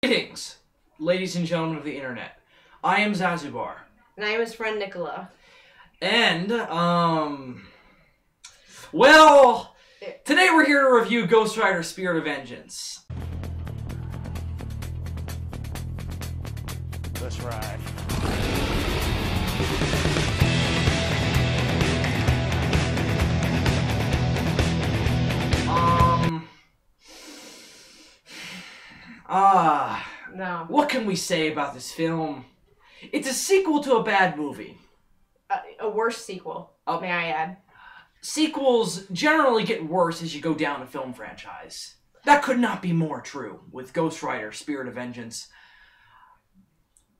Greetings, ladies and gentlemen of the internet. I am Zazubar. And I am his friend NICOLA. And, well, today we're here to review Ghost Rider Spirit of Vengeance. Let's ride. No. What can we say about this film? It's a sequel to a bad movie. A worse sequel, may I add. Sequels generally get worse as you go down a film franchise. That could not be more true with Ghost Rider Spirit of Vengeance.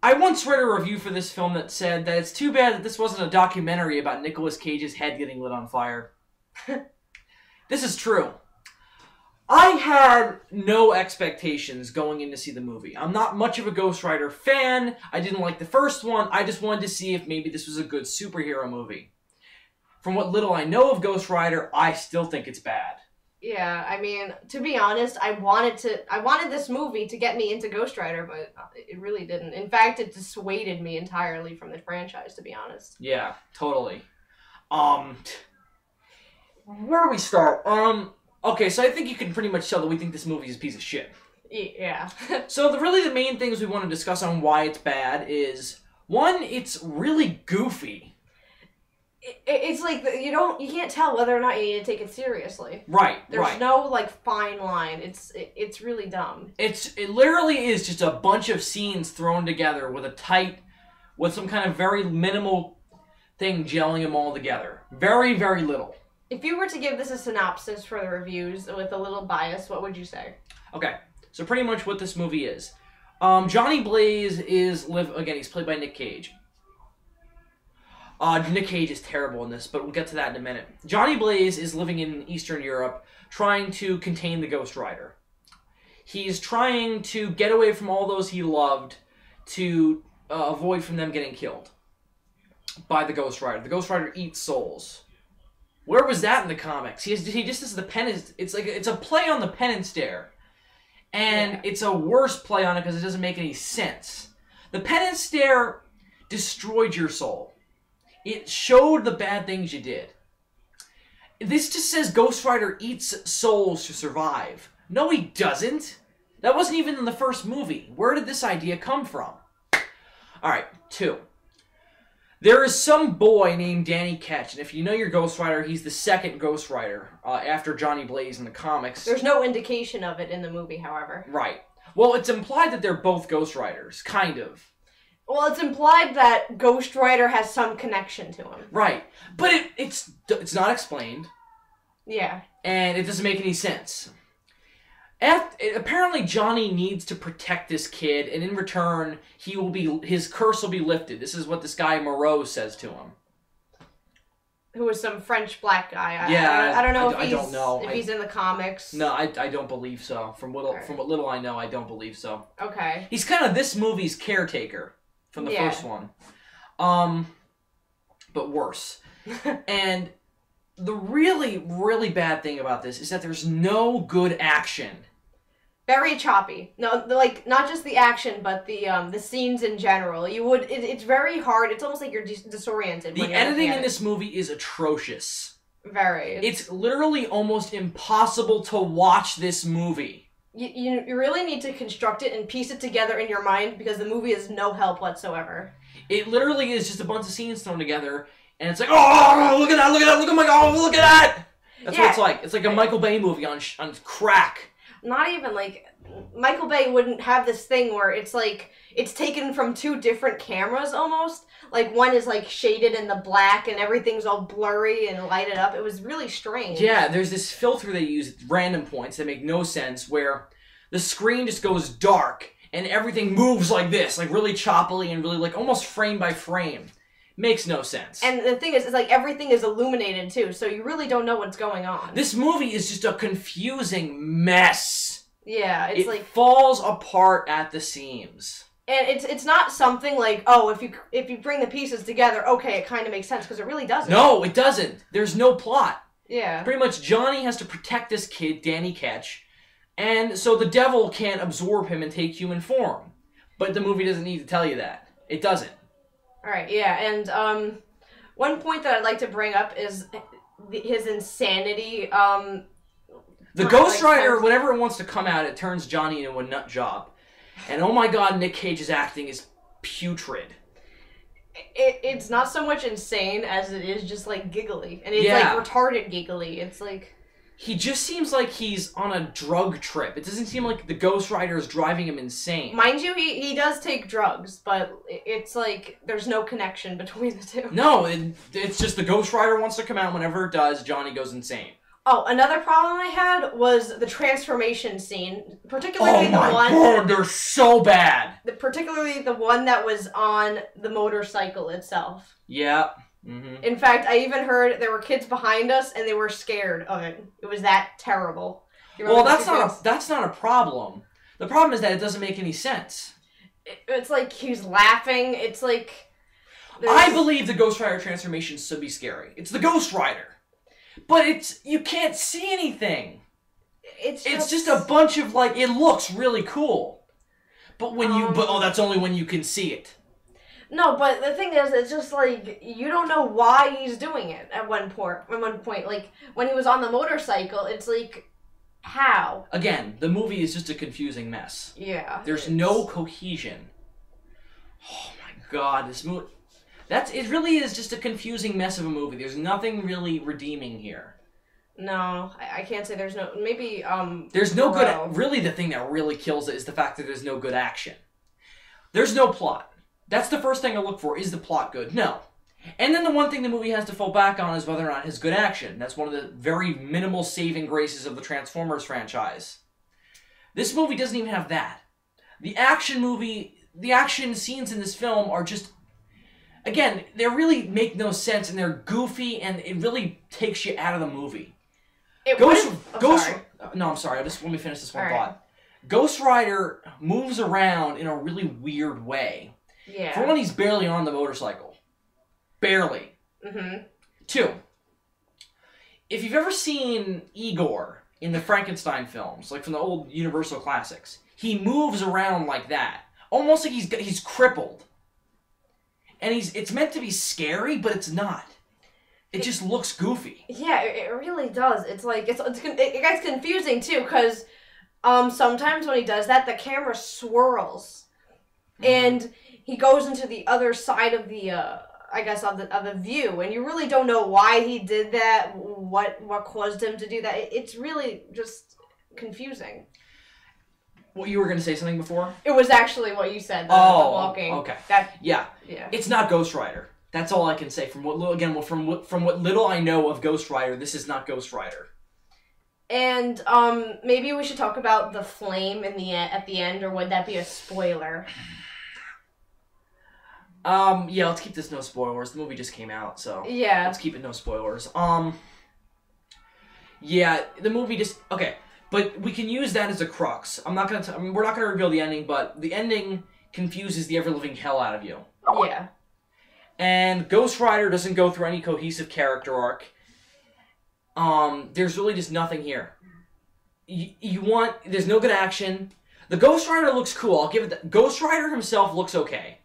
I once read a review for this film that said that it's too bad that this wasn't a documentary about Nicolas Cage's head getting lit on fire. This is true. I had no expectations going in to see the movie. I'm not much of a Ghost Rider fan. I didn't like the first one. I just wanted to see if maybe this was a good superhero movie. From what little I know of Ghost Rider, I still think it's bad. Yeah, I mean, to be honest, I wanted this movie to get me into Ghost Rider, but it really didn't. In fact, it dissuaded me entirely from the franchise, to be honest. Yeah, totally. Where do we start? Okay, so I think you can pretty much tell that we think this movie is a piece of shit. Yeah. So really the main things we want to discuss on why it's bad is, one, it's really goofy. It's like, you can't tell whether or not you need to take it seriously. Right, There's no, like, fine line. It's really dumb. It literally is just a bunch of scenes thrown together with some kind of very minimal thing gelling them all together. Very, very little. If you were to give this a synopsis for the reviews with a little bias, what would you say? Okay, so pretty much what this movie is. Johnny Blaze again, he's played by Nick Cage. Nick Cage is terrible in this, but we'll get to that in a minute. Johnny Blaze is living in Eastern Europe, trying to contain the Ghost Rider. He's trying to get away from all those he loved to avoid from them getting killed by the Ghost Rider. The Ghost Rider eats souls. Where was that in the comics? He just is the penance. It's a play on the Penn and Stare, and it's a worse play on it because it doesn't make any sense. The Penn and Stare destroyed your soul. It showed the bad things you did. This just says Ghost Rider eats souls to survive. No, he doesn't. That wasn't even in the first movie. Where did this idea come from? All right, 2. There is some boy named Danny Ketch, and if you know your Ghost Rider, he's the second Ghost Rider after Johnny Blaze in the comics. There's no indication of it in the movie, however. Right. Well, it's implied that they're both Ghost Riders, kind of. Well, it's implied that Ghost Rider has some connection to him. Right. But it's not explained. Yeah. And it doesn't make any sense. Apparently, Johnny needs to protect this kid, and in return, his curse will be lifted. This is what this guy Moreau says to him. Who is some French black guy? Yeah, I don't know if he's in the comics. No, I don't believe so. From what little I know, I don't believe so. Okay. He's kind of this movie's caretaker from the first one, but worse. And the really, really bad thing about this is that there's no good action. Very choppy. No, like, not just the action, but the scenes in general. It's very hard. It's almost like you're disoriented. The editing in this movie is atrocious. Very. It's literally almost impossible to watch this movie. You really need to construct it and piece it together in your mind because the movie is no help whatsoever. It literally is just a bunch of scenes thrown together, and it's like, oh, look at that, look at that, look at my god, look at that! That's what it's like. It's like a Michael Bay movie on crack. Not even, like, Michael Bay wouldn't have this thing where it's like, it's taken from 2 different cameras almost. Like, one is, like, shaded in the black and everything's all blurry and lighted up. It was really strange. Yeah, there's this filter they use at random points that make no sense where the screen just goes dark and everything moves like this, like really choppily and really, like, almost frame by frame. Makes no sense. And the thing is, it's like everything is illuminated too, so you really don't know what's going on. This movie is just a confusing mess. Yeah, it falls apart at the seams. And it's not something like, oh, if you bring the pieces together, okay, it kind of makes sense, because it really doesn't. No, it doesn't. There's no plot. Yeah. Pretty much Johnny has to protect this kid, Danny Ketch, And so the devil can't absorb him and take human form. But the movie doesn't need to tell you that. It doesn't. Alright, yeah, and one point that I'd like to bring up is his insanity. The Ghost Rider, whenever it wants to come out, it turns Johnny into a nut job. And oh my god, Nick Cage's acting is putrid. It's not so much insane as it is just, like, giggly. And it's, like, retarded giggly. It's, like... He just seems like he's on a drug trip. It doesn't seem like the Ghost Rider is driving him insane. Mind you, he does take drugs, but it's like there's no connection between the two. No, it's just the Ghost Rider wants to come out. Whenever it does, Johnny goes insane. Oh, another problem I had was the transformation scene, particularly the one... Oh my god, they're so bad! Particularly the one that was on the motorcycle itself. Yeah. Mm-hmm. In fact, I even heard there were kids behind us, and they were scared of it. It was that terrible. Well, that's not a problem. The problem is that it doesn't make any sense. It's like he's laughing. It's like... I believe the Ghost Rider transformation should be scary. It's the Ghost Rider. But you can't see anything. It's just a bunch of, like, it looks really cool. But when that's only when you can see it. No, but the thing is, it's just like you don't know why he's doing it at one point. Like when he was on the motorcycle, it's like, how? Again, the movie is just a confusing mess. Yeah. There's no cohesion. Oh my god, this movie. It really is just a confusing mess of a movie. There's nothing really redeeming here. No, I can't say there's no. Maybe there's no good. Really, the thing that really kills it is the fact that there's no good action. There's no plot. That's the first thing I look for. Is the plot good? No. And then the one thing the movie has to fall back on is whether or not it has good action. That's one of the very minimal saving graces of the Transformers franchise. This movie doesn't even have that. The action scenes in this film are just, again, they really make no sense, and they're goofy, and it really takes you out of the movie. No, I'm sorry. Let me finish this one thought. Ghost Rider moves around in a really weird way. Yeah. For one, he's barely on the motorcycle. Barely. Mm-hmm. 2, if you've ever seen Igor in the Frankenstein films, like from the old Universal classics, he moves around like that. Almost like he's crippled. And it's meant to be scary, but it's not. It just looks goofy. Yeah, it really does. It's like, it gets confusing, too, because sometimes when he does that, the camera swirls. Mm-hmm. And he goes into the other side of the, I guess, of the view, and you really don't know why he did that, what caused him to do that. It's really just confusing. Well, you were going to say something before? It was actually what you said, the walking. Okay. Yeah. It's not Ghost Rider. That's all I can say. From what little I know of Ghost Rider, this is not Ghost Rider. And maybe we should talk about the flame at the end, or would that be a spoiler? Yeah, let's keep this no spoilers. The movie just came out, so yeah, let's keep it no spoilers. Yeah, the movie just but we can use that as a crux. We're not gonna reveal the ending, but the ending confuses the ever-living hell out of you. Yeah. And Ghost Rider doesn't go through any cohesive character arc. There's really just nothing here. There's no good action. The Ghost Rider looks cool. I'll give it that. Ghost Rider himself looks okay.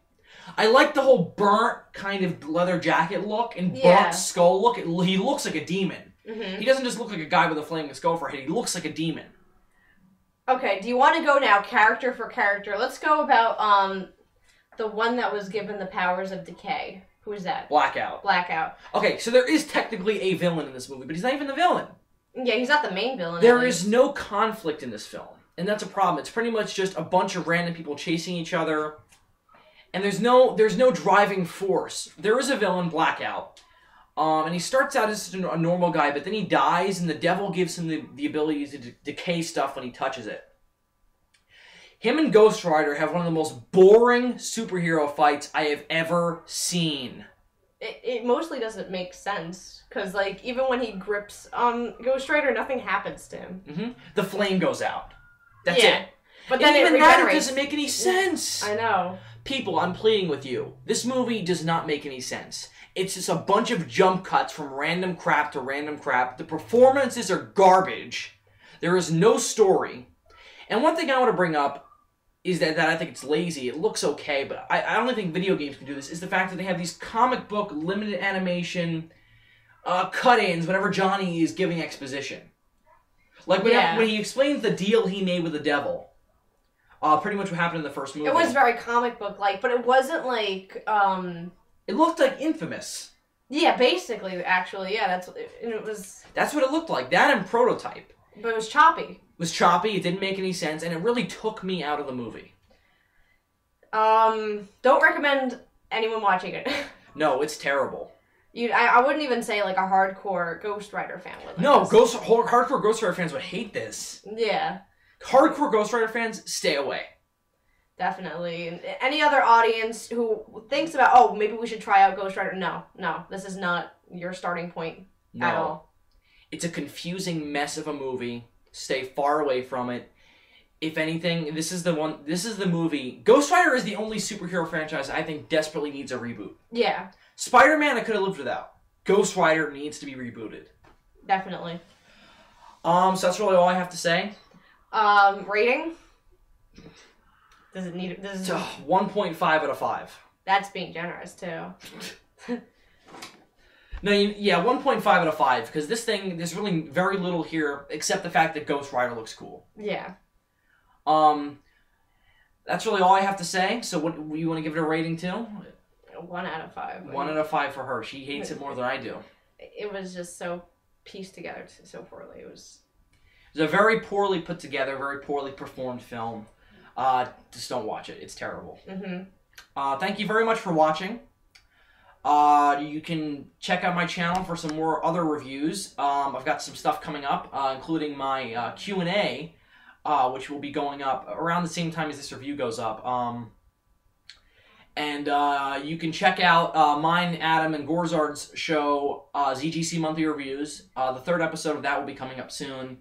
I like the whole burnt kind of leather jacket look and burnt skull look. He looks like a demon. Mm-hmm. He doesn't just look like a guy with a flaming skull for a head. He looks like a demon. Okay, do you want to go now character for character? Let's go about the one that was given the powers of decay. Who is that? Blackout. Okay, so there is technically a villain in this movie, but he's not even the villain. Yeah, he's not the main villain. There is no conflict in this film, and that's a problem. It's pretty much just a bunch of random people chasing each other. And there's no driving force. There is a villain, Blackout, and he starts out as a normal guy, but then he dies, and the devil gives him the ability to decay stuff when he touches it. Him and Ghost Rider have one of the most boring superhero fights I have ever seen. It mostly doesn't make sense, because, like, even when he grips Ghost Rider, nothing happens to him. Mm-hmm. The flame goes out. That's it. But then even that doesn't make any sense. I know. People, I'm pleading with you. This movie does not make any sense. It's just a bunch of jump cuts from random crap to random crap. The performances are garbage. There is no story. And one thing I want to bring up is that I think it's lazy. It looks okay, but I don't think video games can do this, is the fact that they have these comic book limited animation cut-ins whenever Johnny is giving exposition. Like when he explains the deal he made with the devil. Pretty much what happened in the first movie. It was very comic book-like, but it wasn't like, It looked like Infamous. Yeah, basically, actually, yeah, that's what it was. That's what it looked like. That and Prototype. But it was choppy. It was choppy, it didn't make any sense, and it really took me out of the movie. Don't recommend anyone watching it. No, it's terrible. I wouldn't even say like a hardcore Ghost Rider fan would. No, hardcore Ghost Rider fans would hate this. Yeah. Hardcore Ghost Rider fans, stay away. Definitely. And any other audience who thinks about, oh, maybe we should try out Ghost Rider, no, this is not your starting point at all. It's a confusing mess of a movie. Stay far away from it. If anything, this is the movie. Ghost Rider is the only superhero franchise I think desperately needs a reboot. Yeah. Spider-Man I could have lived without. Ghost Rider needs to be rebooted. Definitely. So that's really all I have to say. Rating? Does it need... 1.5 out of 5. That's being generous, too. No, yeah, 1.5 out of 5, because this thing, there's really very little here, except the fact that Ghost Rider looks cool. Yeah. That's really all I have to say, so what you want to give it a rating to? 1 out of 5. 1 out of 5 for her. She hates it more than I do. It was just so pieced together so poorly. It was a very poorly put together, very poorly performed film. Just don't watch it. It's terrible. Mm-hmm. Thank you very much for watching. You can check out my channel for some more other reviews. I've got some stuff coming up, including my Q&A, which will be going up around the same time as this review goes up. And you can check out mine, Adam, and Gorzard's show, ZGC Monthly Reviews. The 3rd episode of that will be coming up soon.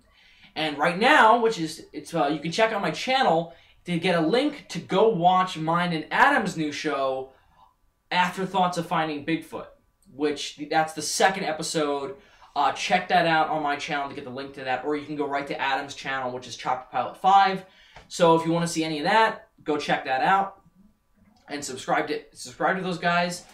And right now, you can check out my channel to get a link to go watch mine and Adam's new show, Afterthoughts of Finding Bigfoot, that's the 2nd episode. Check that out on my channel to get the link to that, or you can go right to Adam's channel, which is Chopper Pilot 5. So if you want to see any of that, go check that out and subscribe to those guys.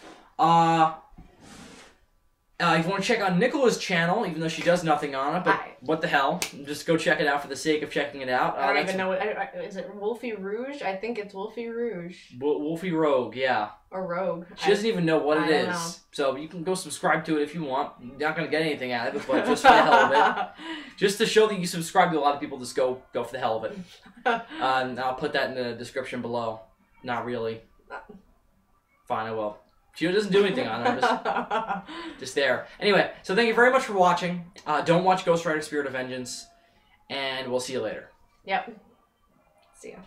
If you want to check out NICOLA's channel, even though she does nothing on it, but what the hell? Just go check it out for the sake of checking it out. I don't even know is it Wolfie Rouge? I think it's Wolfie Rouge. Wolfie Rogue, yeah. Or Rogue. She doesn't even know what it is. Know. So you can go subscribe to it if you want. You're not going to get anything out of it, but just for the hell of it. Just to show that you subscribe to a lot of people, just go for the hell of it. And I'll put that in the description below. Not really. Fine, I will. She doesn't do anything on it. Just there. Anyway, so thank you very much for watching. Don't watch Ghost Rider Spirit of Vengeance. And we'll see you later. Yep. See ya.